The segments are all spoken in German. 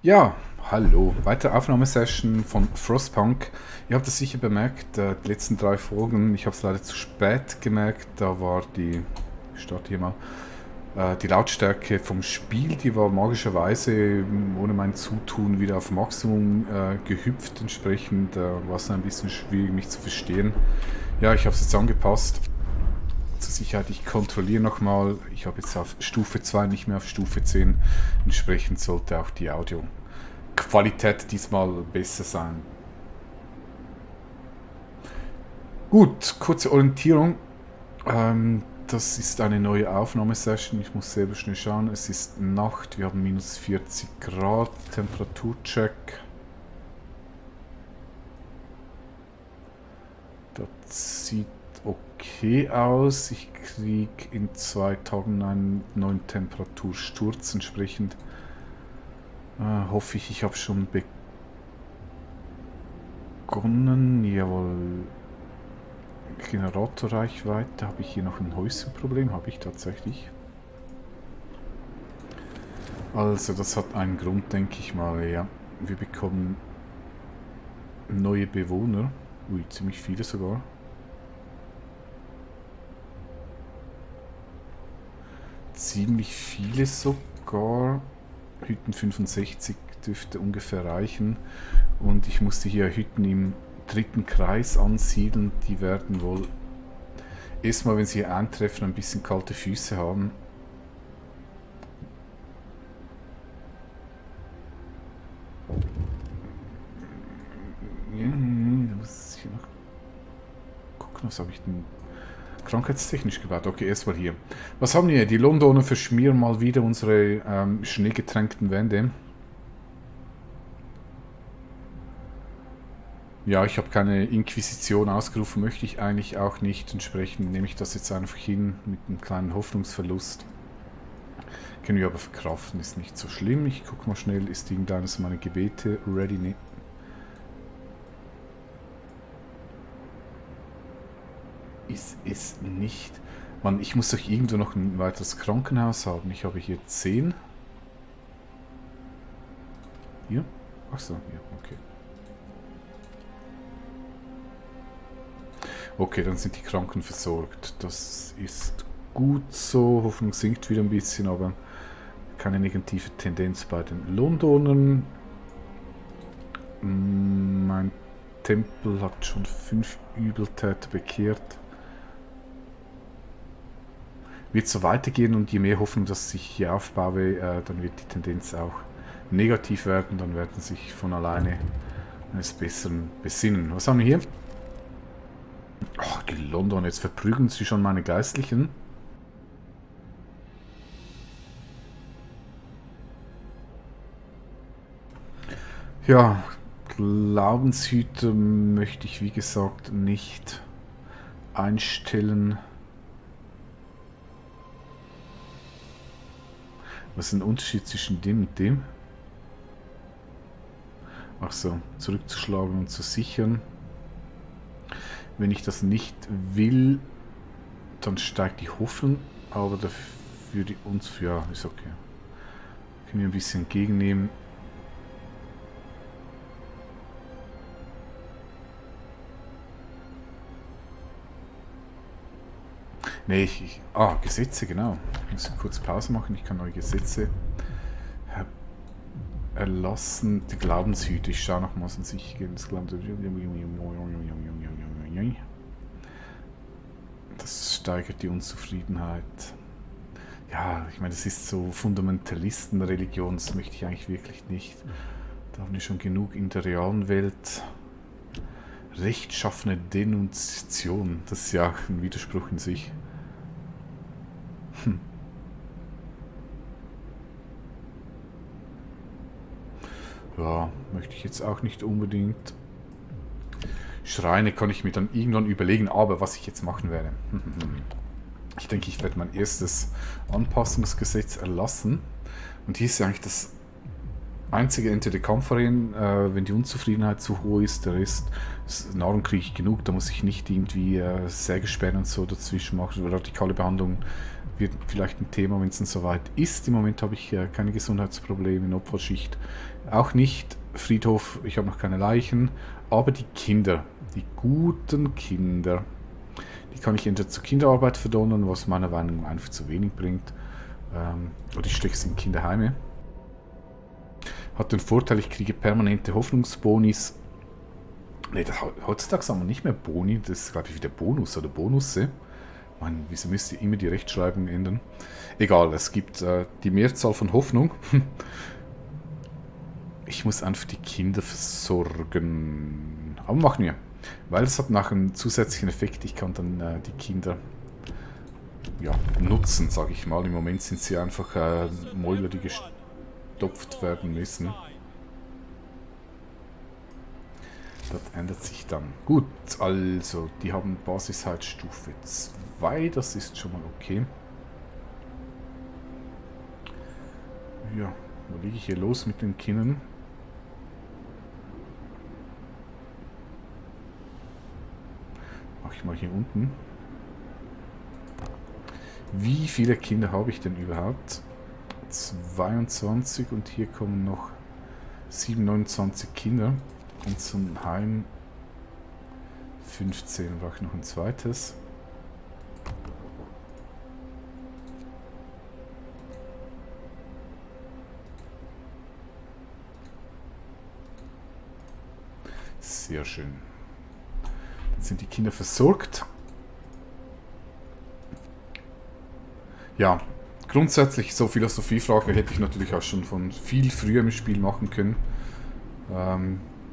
Ja, hallo. Weitere Aufnahmesession von Frostpunk. Ihr habt es sicher bemerkt, die letzten 3 Folgen, ich habe es leider zu spät gemerkt, da war ich starte hier mal, die Lautstärke vom Spiel, die war magischerweise ohne mein Zutun wieder auf Maximum gehüpft. Entsprechend war es ein bisschen schwierig, mich zu verstehen. Ja, ich habe es jetzt angepasst. Zur Sicherheit, ich kontrolliere nochmal. Ich habe jetzt auf Stufe 2, nicht mehr auf Stufe 10. Entsprechend sollte auch die Audioqualität diesmal besser sein. Gut, kurze Orientierung. Das ist eine neue Aufnahmesession. Ich muss selber schnell schauen. Es ist Nacht. Wir haben minus 40 Grad. Temperaturcheck. Das sieht okay aus. Ich kriege in 2 Tagen einen neuen Temperatursturz. Entsprechend hoffe ich habe schon begonnen. Jawohl. Generatorreichweite. Habe ich hier noch ein Häuschenproblem? Habe ich tatsächlich. Also das hat einen Grund, denke ich mal. Ja, wir bekommen neue Bewohner. Ui, ziemlich viele sogar. Ziemlich viele sogar. Hütten 65 dürfte ungefähr reichen. Und ich musste hier Hütten im 3. Kreis ansiedeln. Die werden wohl erstmal, wenn sie hier eintreffen, ein bisschen kalte Füße haben. Ja, da muss ich noch gucken, was habe ich denn krankheitstechnisch gebaut. Okay, erstmal hier. Was haben wir hier? Die Londoner verschmieren mal wieder unsere schneegetränkten Wände. Ja, ich habe keine Inquisition ausgerufen, möchte ich eigentlich auch nicht. Entsprechend nehme ich das jetzt einfach hin mit einem kleinen Hoffnungsverlust. Können wir aber verkraften, ist nicht so schlimm. Ich gucke mal schnell, ist irgendeines meiner Gebete ready? Nee. Ist es nicht. Mann, ich muss doch irgendwo noch ein weiteres Krankenhaus haben. Ich habe hier 10. Hier? Achso, hier, okay. Okay, dann sind die Kranken versorgt. Das ist gut so. Hoffnung sinkt wieder ein bisschen, aber keine negative Tendenz bei den Londonern. Mein Tempel hat schon 5 Übeltäter bekehrt. Wird so weitergehen und je mehr Hoffnung, dass ich hier aufbaue, dann wird die Tendenz auch negativ werden. Dann werden sich von alleine eines Besseren besinnen. Was haben wir hier? Oh, die London, jetzt verprügeln sie schon meine Geistlichen. Ja, Glaubenshüter möchte ich wie gesagt nicht einstellen. Was ist ein Unterschied zwischen dem und dem? Ach so, zurückzuschlagen und zu sichern. Wenn ich das nicht will, dann steigt die Hoffnung, aber dafür uns, ja, ist okay. Können wir ein bisschen entgegennehmen. Nee, Gesetze, genau. Ich muss kurz Pause machen, ich kann neue Gesetze erlassen. Die Glaubenshüte, ich schaue nochmals an sich. Das steigert die Unzufriedenheit. Ja, ich meine, das ist so Fundamentalistenreligion, das möchte ich eigentlich wirklich nicht. Da haben wir schon genug in der realen Welt. Rechtschaffene Denunziation, das ist ja ein Widerspruch in sich. Ja, möchte ich jetzt auch nicht unbedingt. Schreine kann ich mir dann irgendwann überlegen, aber was ich jetzt machen werde. Ich denke, ich werde mein erstes Anpassungsgesetz erlassen. Und hier ist ja eigentlich das einzige Ende der Kampfarenen, wenn die Unzufriedenheit zu hoch ist, der Rest, Nahrung kriege ich genug, da muss ich nicht irgendwie Sägesperren und so dazwischen machen, radikale Behandlung Wird vielleicht ein Thema, wenn es dann soweit ist. Im Moment habe ich keine Gesundheitsprobleme in Opferschicht. Auch nicht Friedhof, ich habe noch keine Leichen. Aber die Kinder, die guten Kinder, die kann ich entweder zur Kinderarbeit verdonnern, was meiner Meinung nach einfach zu wenig bringt. Oder ich stecke sie in Kinderheime. Hat den Vorteil, ich kriege permanente Hoffnungsbonis. Ne, heutzutage sagen wir nicht mehr Boni, das ist glaube ich wieder Bonus oder Bonusse. Mann, wieso müsst ihr immer die Rechtschreibung ändern? Egal, es gibt die Mehrzahl von Hoffnung. Ich muss einfach die Kinder versorgen. Aber machen wir. Weil es hat nachher einen zusätzlichen Effekt. Ich kann dann die Kinder ja, nutzen, sage ich mal. Im Moment sind sie einfach Mäuler, die gestopft werden müssen. Das ändert sich dann. Gut, also, die haben Basisheitsstufe 2. Das ist schon mal okay. Ja, wo liege ich hier los mit den Kindern? Mach ich mal hier unten. Wie viele Kinder habe ich denn überhaupt? 22 und hier kommen noch 29 Kinder. Und zum Heim 15 brauche ich noch ein zweites. Sehr schön. Dann sind die Kinder versorgt. Ja, grundsätzlich so Philosophiefragen hätte ich natürlich auch schon von viel früher im Spiel machen können.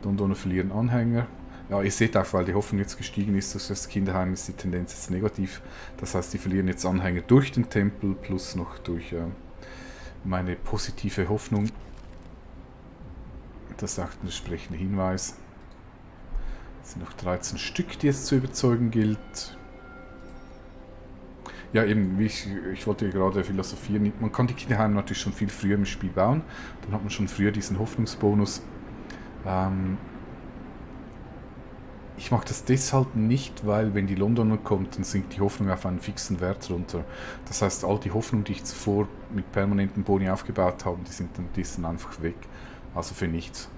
Londoner verlieren Anhänger. Ja, ihr seht auch, weil die Hoffnung jetzt gestiegen ist durch das Kinderheim, ist die Tendenz jetzt negativ. Das heißt, die verlieren jetzt Anhänger durch den Tempel plus noch durch meine positive Hoffnung. Das ist auch ein entsprechender Hinweis. Es sind noch 13 Stück, die es zu überzeugen gilt. Ja, eben, wie ich wollte gerade philosophieren. Man kann die Kinderheime natürlich schon viel früher im Spiel bauen. Dann hat man schon früher diesen Hoffnungsbonus. Ich mache das deshalb nicht, weil wenn die Londoner kommt, dann sinkt die Hoffnung auf einen fixen Wert runter. Das heißt, all die Hoffnung, die ich zuvor mit permanenten Boni aufgebaut habe, die sind dann einfach weg. Also für nichts.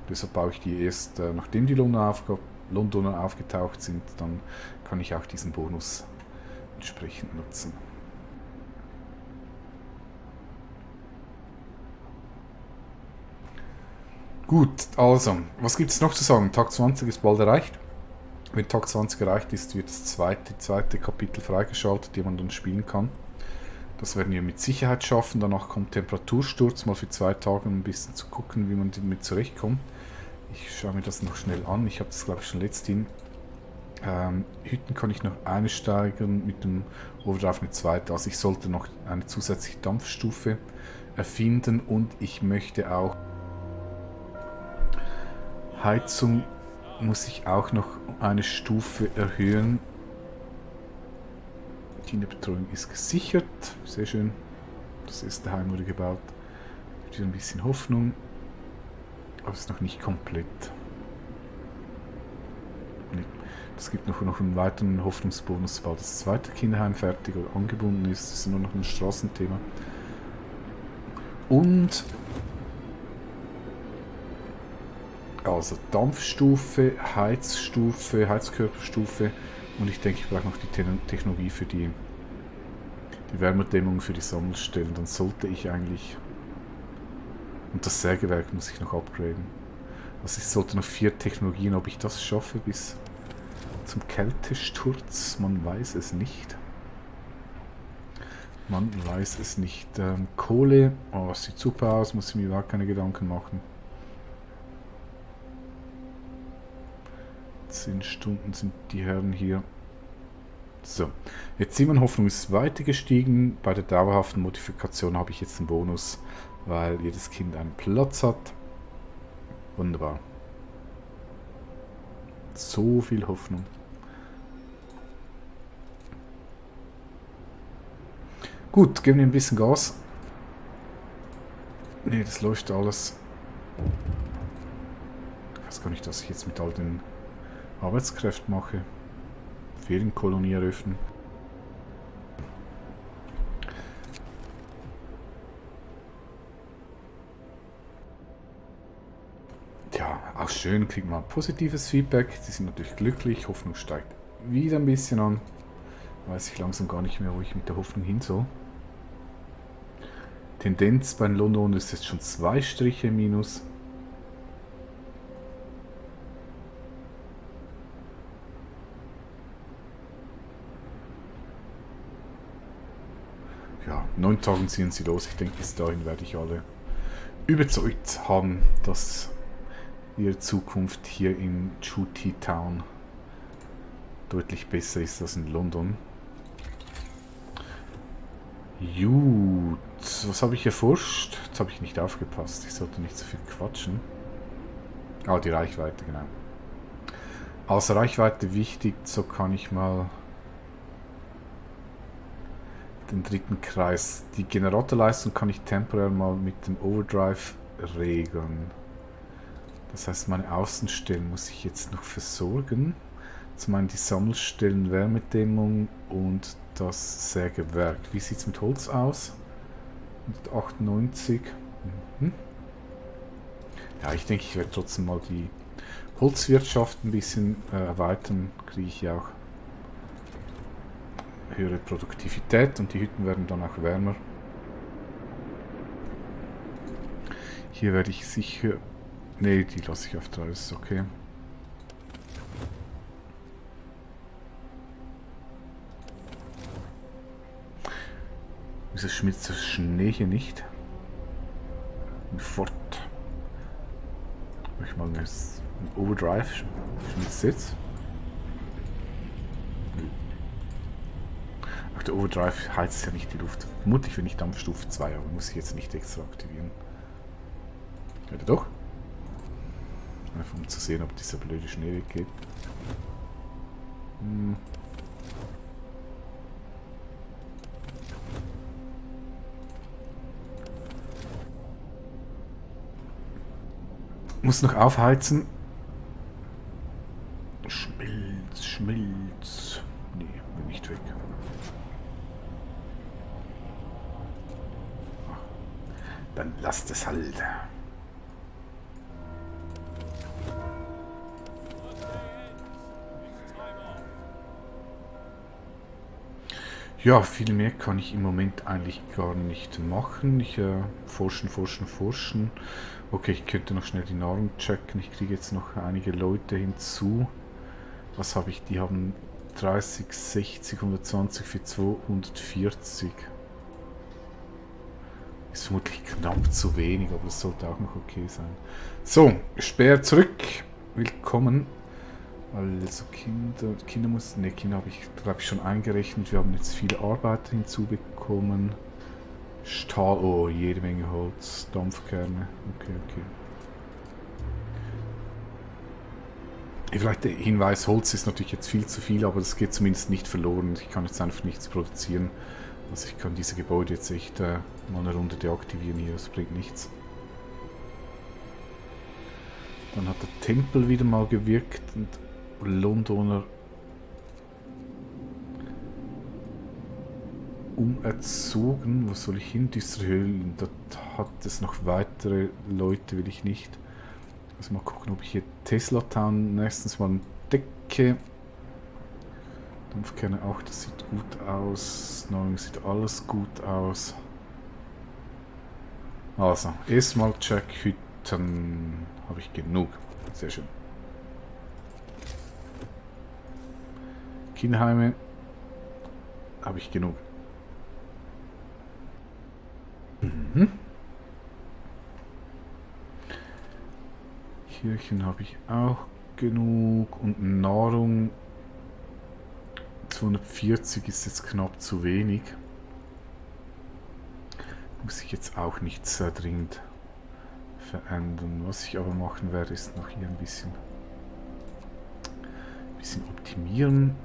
Deshalb baue ich die erst, nachdem die Londoner aufgetaucht sind, dann kann ich auch diesen Bonus entsprechend nutzen. Gut, also, was gibt es noch zu sagen? Tag 20 ist bald erreicht. Wenn Tag 20 erreicht ist, wird das zweite Kapitel freigeschaltet, die man dann spielen kann. Das werden wir mit Sicherheit schaffen. Danach kommt Temperatursturz, mal für 2 Tage, um ein bisschen zu gucken, wie man damit zurechtkommt. Ich schaue mir das noch schnell an. Ich habe das, glaube ich, schon letzthin. Hütten kann ich noch eine steigern, mit dem Overdrive eine zweite. Also ich sollte noch eine zusätzliche Dampfstufe erfinden und ich möchte auch Heizung muss ich auch noch eine Stufe erhöhen. Kinderbetreuung ist gesichert. Sehr schön. Das erste Heim wurde gebaut. Gibt wieder ein bisschen Hoffnung. Aber es ist noch nicht komplett. Nee. Es gibt noch einen weiteren Hoffnungsbonus, sobald das zweite Kinderheim fertig oder angebunden ist. Das ist nur noch ein Straßenthema. Und also Dampfstufe, Heizstufe, Heizkörperstufe und ich denke, ich brauche noch die Technologie für die Wärmedämmung für die Sammelstellen. Dann sollte ich eigentlich... Und das Sägewerk muss ich noch upgraden. Also ich sollte noch 4 Technologien, ob ich das schaffe bis zum Kältesturz, man weiß es nicht. Man weiß es nicht. Kohle, oh, das sieht super aus, muss ich mir überhaupt keine Gedanken machen. 10 Stunden sind die Herren hier. So, jetzt Simon-Hoffnung ist weiter gestiegen. Bei der dauerhaften Modifikation habe ich jetzt einen Bonus, weil jedes Kind einen Platz hat. Wunderbar. So viel Hoffnung. Gut, geben wir ein bisschen Gas. Ne, das läuft alles. Ich weiß gar nicht, was ich jetzt mit all den Arbeitskräften mache. Ferienkolonie eröffnen. Auch schön, kriegt man positives Feedback. Die sind natürlich glücklich. Hoffnung steigt wieder ein bisschen an. Weiß ich langsam gar nicht mehr, wo ich mit der Hoffnung hin soll. Tendenz bei London ist jetzt schon 2 Striche minus. Ja, 9 Tagen ziehen sie los. Ich denke, bis dahin werde ich alle überzeugt haben, dass ihre Zukunft hier in Chuty Town deutlich besser ist als in London. Gut, was habe ich erforscht? Jetzt habe ich nicht aufgepasst. Ich sollte nicht so viel quatschen. Ah, die Reichweite, genau. Als Reichweite wichtig, so kann ich mal den dritten Kreis. Die Generatorleistung kann ich temporär mal mit dem Overdrive regeln. Das heißt, meine Außenstellen muss ich jetzt noch versorgen. Zum einen die Sammelstellen, Wärmedämmung und das Sägewerk. Wie sieht es mit Holz aus? 198. Mhm. Ja, ich denke, ich werde trotzdem mal die Holzwirtschaft ein bisschen erweitern. Kriege ich ja auch höhere Produktivität und die Hütten werden dann auch wärmer. Hier werde ich sicher... Ne, die lasse ich auf 3, ist okay. Wieso schmilzt der Schnee hier nicht? Fort. Ich mal ein Overdrive. Schmilzt jetzt? Ach, der Overdrive heizt ja nicht die Luft. Vermutlich, wenn ich Dampfstufe 2 habe, muss ich jetzt nicht extra aktivieren. Ja, doch. Einfach um zu sehen, ob dieser blöde Schnee weggeht. Muss noch aufheizen. Schmilz, schmilz. Nee, will nicht weg. Dann lasst es halt. Ja, viel mehr kann ich im Moment eigentlich gar nicht machen. Ich forschen. Okay, ich könnte noch schnell die Nahrung checken. Ich kriege jetzt noch einige Leute hinzu. Was habe ich? Die haben 30, 60, 120 für 240. Ist vermutlich knapp zu wenig, aber es sollte auch noch okay sein. So, Speer zurück. Willkommen. Also Kinder mussten, ne, Kinder habe ich glaube ich schon eingerechnet. Wir haben jetzt viele Arbeiter hinzubekommen. Stahl, oh, jede Menge Holz, Dampfkerne. Okay. Vielleicht der Hinweis, Holz ist natürlich jetzt viel zu viel, aber das geht zumindest nicht verloren. Ich kann jetzt einfach nichts produzieren. Also ich kann diese Gebäude jetzt echt mal eine Runde deaktivieren hier, das bringt nichts. Dann hat der Tempel wieder mal gewirkt und Londoner umerzogen. Wo soll ich hin? Düsterhöhlen. Dort hat es noch weitere Leute, will ich nicht. Also mal gucken, ob ich hier Tesla Town nächstens mal entdecke. Dampfkerne auch, das sieht gut aus. Nahrung sieht alles gut aus. Also, erstmal Check Hütten. Habe ich genug. Sehr schön. Kinderheime habe ich genug. Kirchen habe ich auch genug und Nahrung 240 ist jetzt knapp zu wenig. Muss ich jetzt auch nicht sehr dringend verändern. Was ich aber machen werde, ist noch hier ein bisschen optimieren.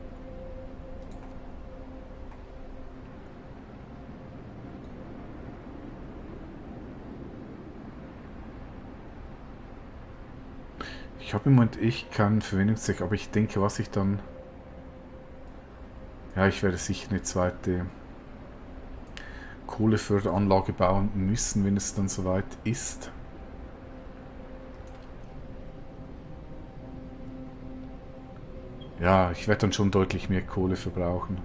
Ich habe im Moment echt keinen Verwendungszweck, aber ich denke, was ich dann... Ja, ich werde sicher eine zweite Kohleförderanlage bauen müssen, wenn es dann soweit ist. Ja, ich werde dann schon deutlich mehr Kohle verbrauchen.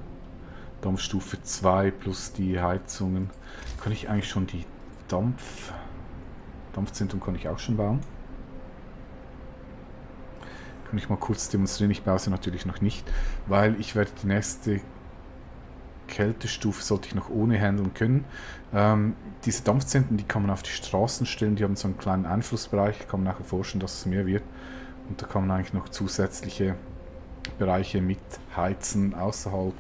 Dampfstufe 2 plus die Heizungen. Kann ich eigentlich schon die Dampfzentrum kann ich auch schon bauen? Kann ich mal kurz demonstrieren. Ich baue sie natürlich noch nicht, weil ich werde die nächste Kältestufe sollte ich noch ohne handeln können. Diese Dampfzentren, die kann man auf die Straßen stellen, die haben so einen kleinen Einflussbereich. Ich kann mir nachher vorstellen, dass es mehr wird. Und da kann man eigentlich noch zusätzliche Bereiche mit heizen außerhalb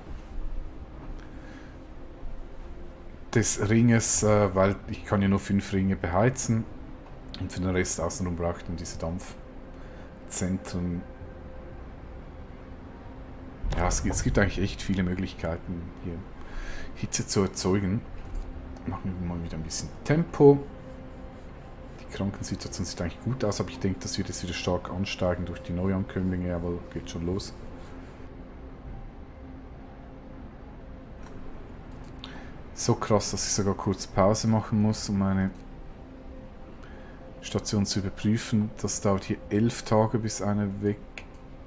des Ringes, weil ich kann ja nur 5 Ringe beheizen. Und für den Rest außenrum brauche ich dann diese Dampfzentren. Ja, es gibt eigentlich echt viele Möglichkeiten, hier Hitze zu erzeugen. Machen wir mal wieder ein bisschen Tempo. Die Krankensituation sieht eigentlich gut aus, aber ich denke, das wird jetzt wieder stark ansteigen durch die Neuankömmlinge, aber geht schon los. So krass, dass ich sogar kurz Pause machen muss, um meine Station zu überprüfen. Das dauert hier 11 Tage, bis eine weg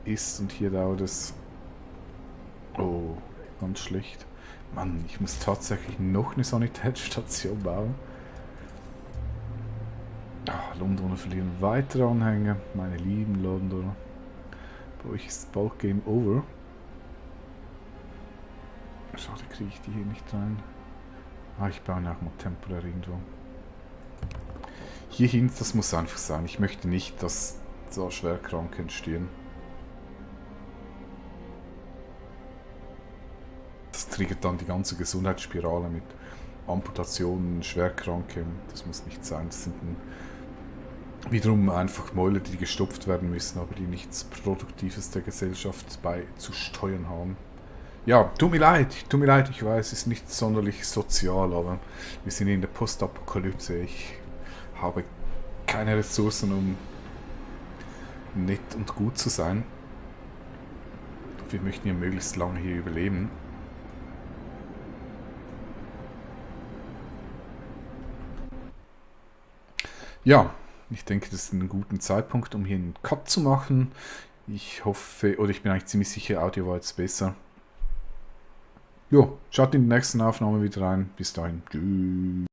ist, und hier dauert es... Oh, ganz schlecht. Mann, ich muss tatsächlich noch eine Sanitätsstation bauen. Ah, Londoner verlieren weitere Anhänger. Meine lieben Londoner. Bei euch ist bald Game Over. Schade, kriege ich die hier nicht rein. Ah, ich baue auch mal temporär irgendwo. Hierhin, das muss einfach sein. Ich möchte nicht, dass so Schwerkranke entstehen. Das triggert dann die ganze Gesundheitsspirale mit Amputationen, Schwerkranke. Das muss nicht sein. Das sind wiederum einfach Mäuler, die gestopft werden müssen, aber die nichts Produktives der Gesellschaft beizusteuern haben. Ja, tut mir leid, ich weiß, es ist nicht sonderlich sozial, aber wir sind in der Postapokalypse. Ich habe keine Ressourcen, um nett und gut zu sein. Wir möchten ja möglichst lange hier überleben. Ja, ich denke, das ist ein guter Zeitpunkt, um hier einen Cut zu machen. Ich hoffe, oder ich bin eigentlich ziemlich sicher, Audio war jetzt besser. Jo, schaut in die nächsten Aufnahme wieder rein. Bis dahin. Tschüss.